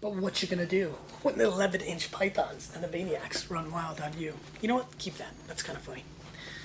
But what you gonna do when the 11-inch pythons and the maniacs run wild on you? You know what? Keep that. That's kind of funny.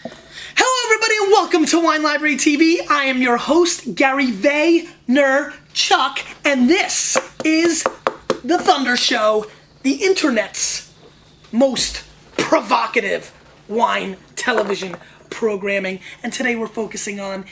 Hello, everybody, and welcome to Wine Library TV. I am your host, Gary Vaynerchuk, and this is The Thunder Show, the internet's most provocative wine television programming. And today we're focusing on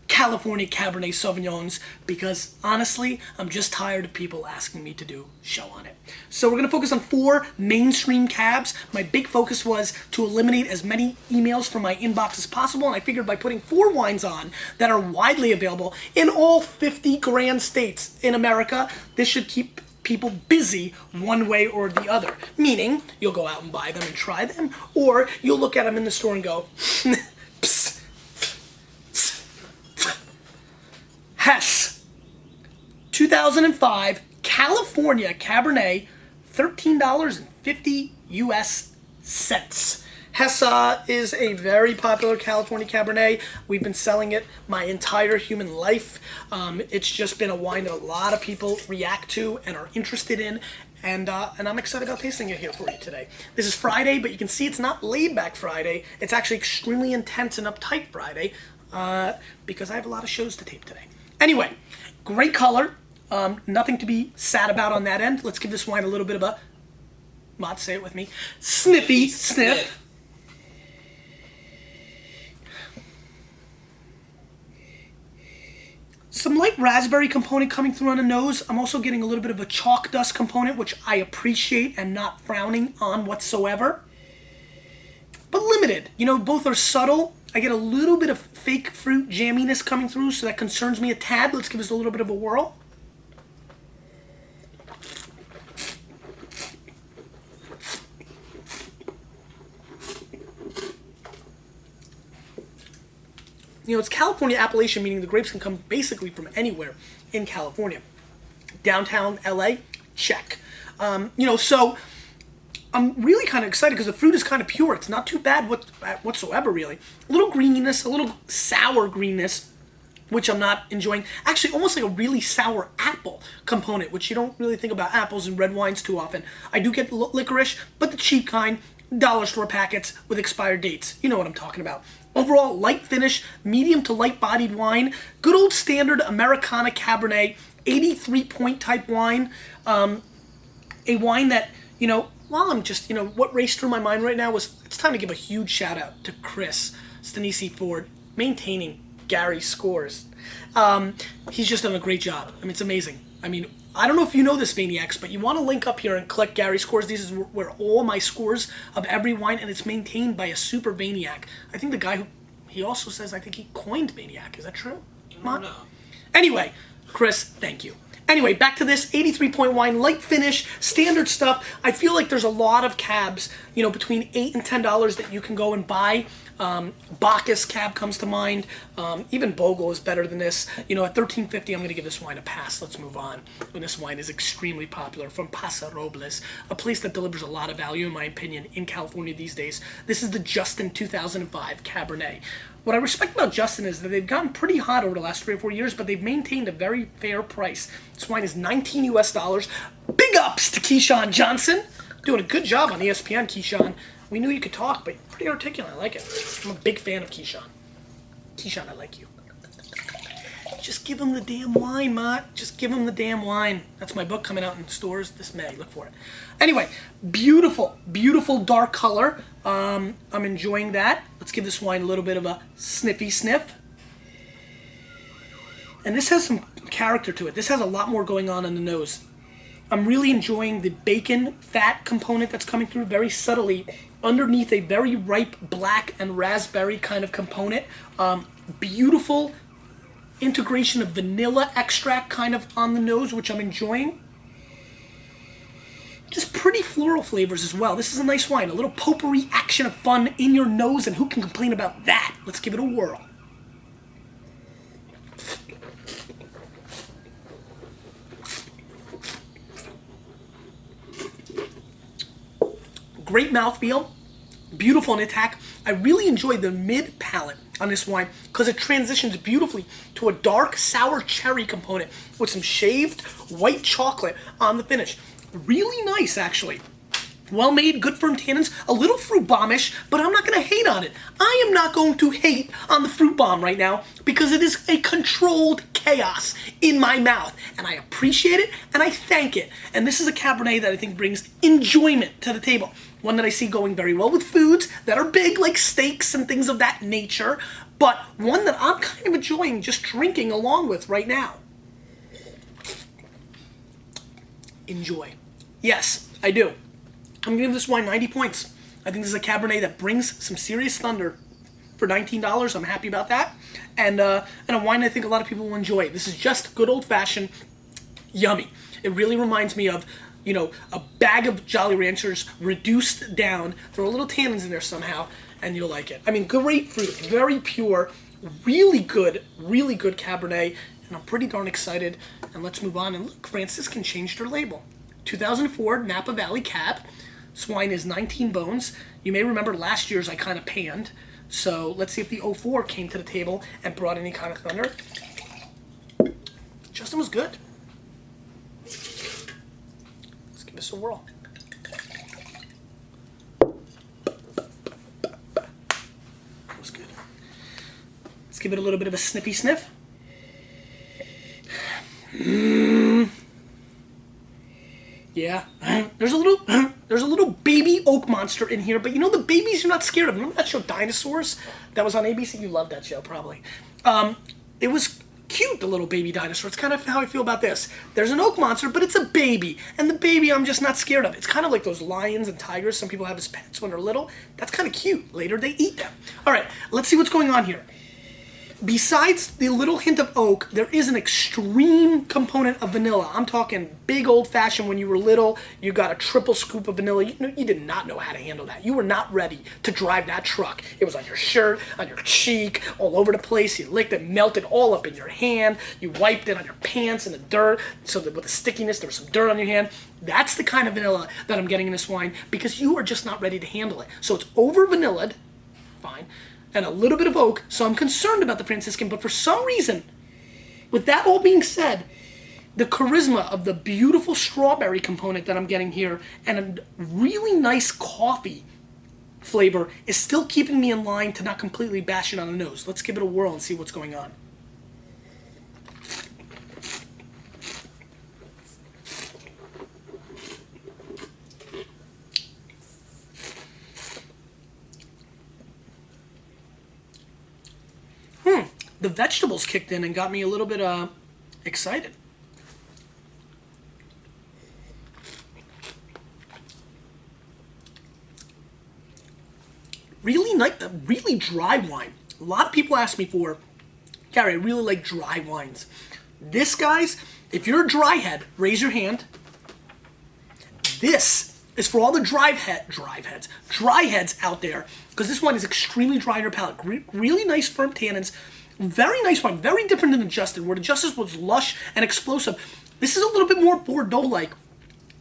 California Cabernet Sauvignons because, honestly, I'm just tired of people asking me to do a show on it. So we're going to focus on 4 mainstream cabs. My big focus was to eliminate as many emails from my inbox as possible, and I figured by putting 4 wines on that are widely available in all 50 grand states in America, this should keep people busy one way or the other. Meaning, you'll go out and buy them and try them, or you'll look at them in the store and go, psst. Hess, 2005, California Cabernet, $13.50 US cents. Hess is a very popular California Cabernet. We've been selling it my entire human life. It's just been a wine that a lot of people react to and are interested in, and I'm excited about tasting it here for you today. This is Friday, but you can see it's not laid-back Friday. It's actually extremely intense and uptight Friday because I have a lot of shows to tape today. Anyway, great color. Nothing to be sad about on that end. Let's give this wine a little bit of a, Mott, say it with me, sniffy sniff. Some light raspberry component coming through on the nose. I'm also getting a little bit of a chalk dust component, which I appreciate and not frowning on whatsoever. But limited. You know, both are subtle. I get a little bit of fake fruit jamminess coming through, so that concerns me a tad. Let's give this a little bit of a whirl. You know, it's California appellation, meaning the grapes can come basically from anywhere in California. Downtown LA, check. So I'm really kind of excited because the fruit is kind of pure. It's not too bad whatsoever, really. A little greeniness, a little sour greenness, which I'm not enjoying. Actually, almost like a really sour apple component, which you don't really think about apples in red wines too often. I do get licorice, but the cheap kind, dollar store packets with expired dates. You know what I'm talking about. Overall, light finish, medium to light-bodied wine. Good old standard Americana Cabernet, 83-point type wine. A wine that, you know, while I'm just, you know, what raced through my mind right now was it's time to give a huge shout out to Chris Stanisi Ford, maintaining Gary's scores. He's just done a great job. I mean, it's amazing. I mean, I don't know if you know this, Maniacs, but you want to link up here and collect Gary's scores. These is where all my scores of every wine, and it's maintained by a super Maniac. I think the guy who, he also says, I think he coined Maniac. Is that true? No. Anyway, Chris, thank you. Anyway, back to this 83-point wine, light finish, standard stuff. I feel like there's a lot of cabs, you know, between $8 and $10 that you can go and buy. Bacchus cab comes to mind. Even Bogle is better than this. You know, at $13.50, I'm going to give this wine a pass. Let's move on. And this wine is extremely popular from Paso Robles, a place that delivers a lot of value, in my opinion, in California these days. This is the Justin 2005 Cabernet. What I respect about Justin is that they've gotten pretty hot over the last 3 or 4 years, but they've maintained a very fair price. This wine is $19 US. Big ups to Keyshawn Johnson. Doing a good job on ESPN, Keyshawn. We knew you could talk, but you're pretty articulate. I like it. I'm a big fan of Keyshawn. Keyshawn, I like you. Just give him the damn wine, Mott. Just give him the damn wine. That's my book coming out in stores this May. Look for it. Anyway, beautiful, beautiful dark color. I'm enjoying that. Let's give this wine a little bit of a sniffy sniff. And this has some character to it. This has a lot more going on in the nose. I'm really enjoying the bacon fat component that's coming through very subtly underneath a very ripe black and raspberry kind of component. Beautiful integration of vanilla extract kind of on the nose, which I'm enjoying. Just pretty floral flavors as well. This is a nice wine. A little potpourri action of fun in your nose, and who can complain about that? Let's give it a whirl. Great mouthfeel, beautiful in attack. I really enjoy the mid palate on this wine because it transitions beautifully to a dark sour cherry component with some shaved white chocolate on the finish. Really nice, actually. Well made, good firm tannins, a little fruit bombish, but I'm not going to hate on it. I am not going to hate on the fruit bomb right now because it is a controlled chaos in my mouth, and I appreciate it and I thank it. And this is a Cabernet that I think brings enjoyment to the table. One that I see going very well with foods that are big, like steaks and things of that nature, but one that I'm kind of enjoying just drinking along with right now. Enjoy. Yes, I do. I'm going to give this wine 90 points. I think this is a Cabernet that brings some serious thunder for $19. I'm happy about that. And a wine I think a lot of people will enjoy. This is just good old-fashioned yummy. It really reminds me of, you know, a bag of Jolly Ranchers reduced down. Throw a little tannins in there somehow, and you'll like it. I mean, grapefruit, very pure, really good Cabernet. And I'm pretty darn excited. And let's move on. And look, Franciscan changed their label. 2004 Napa Valley Cab. This wine is 19 bones. You may remember last year's I kind of panned. So let's see if the 04 came to the table and brought any kind of thunder. Justin was good. Let's give this a whirl. That was good. Let's give it a little bit of a sniffy sniff. Yeah, there's a little baby oak monster in here, but you know the babies you're not scared of. Remember that show Dinosaurs? That was on ABC. You loved that show, probably. It was cute, the little baby dinosaur. It's kind of how I feel about this. There's an oak monster, but it's a baby, and the baby I'm just not scared of. It's kind of like those lions and tigers some people have as pets when they're little. That's kind of cute. Later they eat them. All right, let's see what's going on here. Besides the little hint of oak, there is an extreme component of vanilla. I'm talking big old-fashioned. When you were little, you got a triple scoop of vanilla. You did not know how to handle that. You were not ready to drive that truck. It was on your shirt, on your cheek, all over the place. You licked it, melted all up in your hand. You wiped it on your pants in the dirt, so that with the stickiness, there was some dirt on your hand. That's the kind of vanilla that I'm getting in this wine because you are just not ready to handle it. So it's over-vanillaed, fine, and a little bit of oak, so I'm concerned about the Franciscan, but for some reason, with that all being said, the charisma of the beautiful strawberry component that I'm getting here and a really nice coffee flavor is still keeping me in line to not completely bash it on the nose. Let's give it a whirl and see what's going on. The vegetables kicked in and got me a little bit excited. Really nice, really dry wine. A lot of people ask me for, Gary, I really like dry wines. This, guys, if you're a dry head, raise your hand. This is for all the dry heads out there, because this wine is extremely dry in your palate. Really nice firm tannins. Very nice wine, very different than the Justin, where the Justin was lush and explosive. This is a little bit more Bordeaux-like,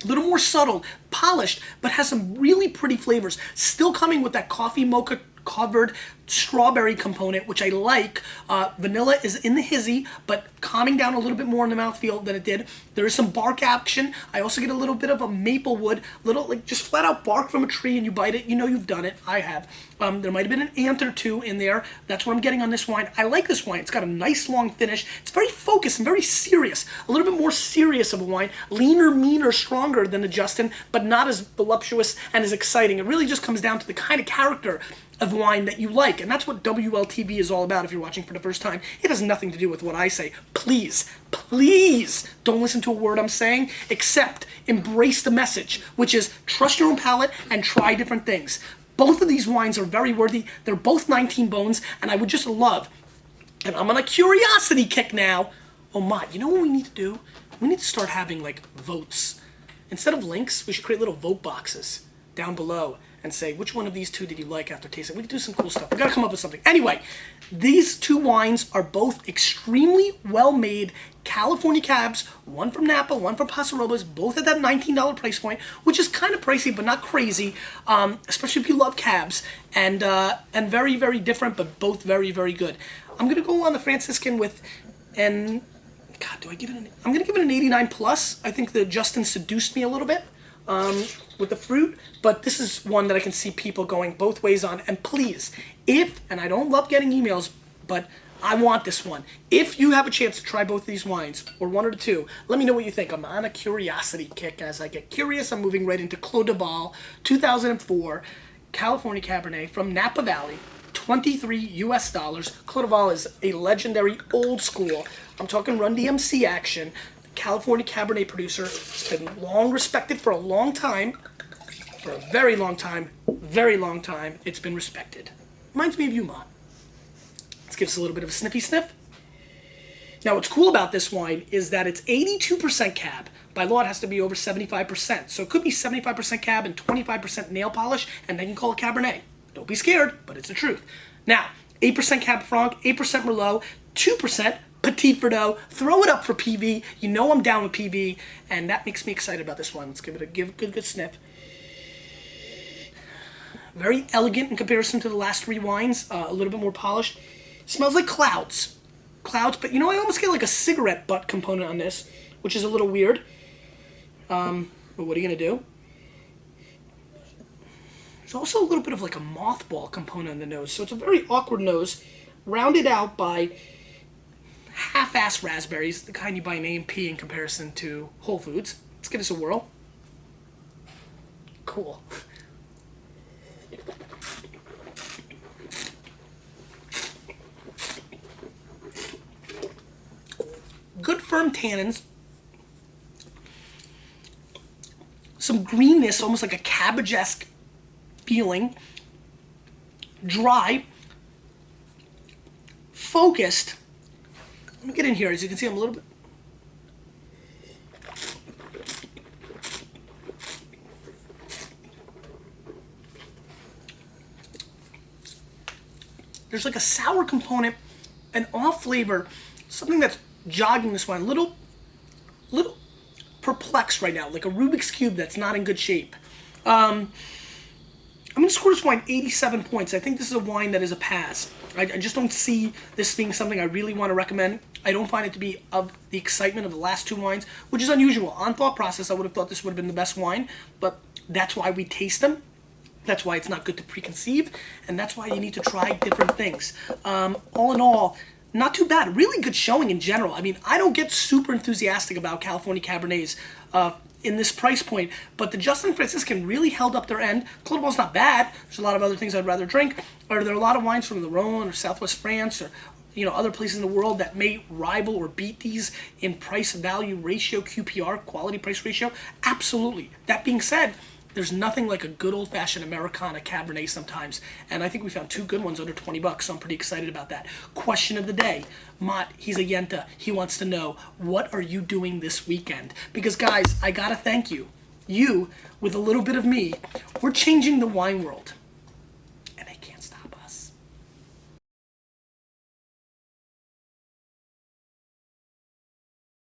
a little more subtle, polished, but has some really pretty flavors. Still coming with that coffee mocha covered strawberry component, which I like. Vanilla is in the hizzy, but calming down a little bit more in the mouthfeel than it did. There is some bark action. I also get a little bit of a maple wood, little like just flat out bark from a tree, and you bite it, you know you've done it. I have. There might have been an ant or two in there. That's what I'm getting on this wine. I like this wine. It's got a nice long finish. It's very focused and very serious. A little bit more serious of a wine. Leaner, meaner, stronger than the Justin, but not as voluptuous and as exciting. It really just comes down to the kind of character of wine that you like, and that's what WLTV is all about if you're watching for the first time. It has nothing to do with what I say. Please don't listen to a word I'm saying, except embrace the message, which is trust your own palate and try different things. Both of these wines are very worthy. They're both 19 bones, and I would just love, and I'm on a curiosity kick now. Oh my, you know what we need to do? We need to start having like votes. Instead of links, we should create little vote boxes down below and say, which one of these two did you like after tasting? We can do some cool stuff. We gotta come up with something. Anyway, these two wines are both extremely well-made California cabs, one from Napa, one from Paso Robles, both at that $19 price point, which is kind of pricey, but not crazy, especially if you love cabs, and very, very different, but both very, very good. I'm gonna go on the Franciscan with an, God, do I give it an, I'm gonna give it an 89 plus. I think the Justin seduced me a little bit with the fruit, but this is one that I can see people going both ways on. And please, if, and I don't love getting emails, but I want this one. If you have a chance to try both of these wines, or one or two, let me know what you think. I'm on a curiosity kick. As I get curious, I'm moving right into Clos de Bal, 2004, California Cabernet from Napa Valley, $23 US. Clos de Bal is a legendary old school, I'm talking Run DMC action, California Cabernet producer. It's been long respected for a long time. For a very long time, it's been respected. Reminds me of you, Mont. Let's give us a little bit of a sniffy sniff. Now, what's cool about this wine is that it's 82% cab. By law, it has to be over 75%. So it could be 75% cab and 25% nail polish, and then you can call it Cabernet. Don't be scared, but it's the truth. Now, 8% Cab Franc, 8% Merlot, 2% Petit Verdot. Throw it up for PV. You know I'm down with PV, and that makes me excited about this one. Let's give it a good sniff. Very elegant in comparison to the last three wines. A little bit more polished. Smells like clouds. But you know, I almost get like a cigarette butt component on this, which is a little weird. But what are you gonna do? There's also a little bit of like a mothball component on the nose, so it's a very awkward nose, rounded out by half-ass raspberries, the kind you buy in A&P in comparison to Whole Foods. Let's give this a whirl. Cool. Good firm tannins, some greenness, almost like a cabbage-esque feeling, dry, focused. Let me get in here. As you can see, I'm a little bit. There's like a sour component, an off flavor, something that's jogging this wine. Little perplexed right now, like a Rubik's Cube that's not in good shape. I'm going to score this wine 87 points. I think this is a wine that is a pass. I just don't see this being something I really want to recommend. I don't find it to be of the excitement of the last two wines, which is unusual. On thought process, I would have thought this would have been the best wine, but that's why we taste them. That's why it's not good to preconceive, and that's why you need to try different things. All in all, not too bad. Really good showing in general. I mean, I don't get super enthusiastic about California Cabernets in this price point, but the Justin Franciscan really held up their end. Clos de Bal's not bad. There's a lot of other things I'd rather drink. Or there are a lot of wines from the Rhone or Southwest France or other places in the world that may rival or beat these in price-value ratio, QPR, quality price ratio. Absolutely. That being said, there's nothing like a good old-fashioned Americana Cabernet sometimes, and I think we found two good ones under 20 bucks, so I'm pretty excited about that. Question of the day. Mott, he's a Yenta. He wants to know, what are you doing this weekend? Because, guys, I gotta thank you. You, with a little bit of me, we're changing the wine world.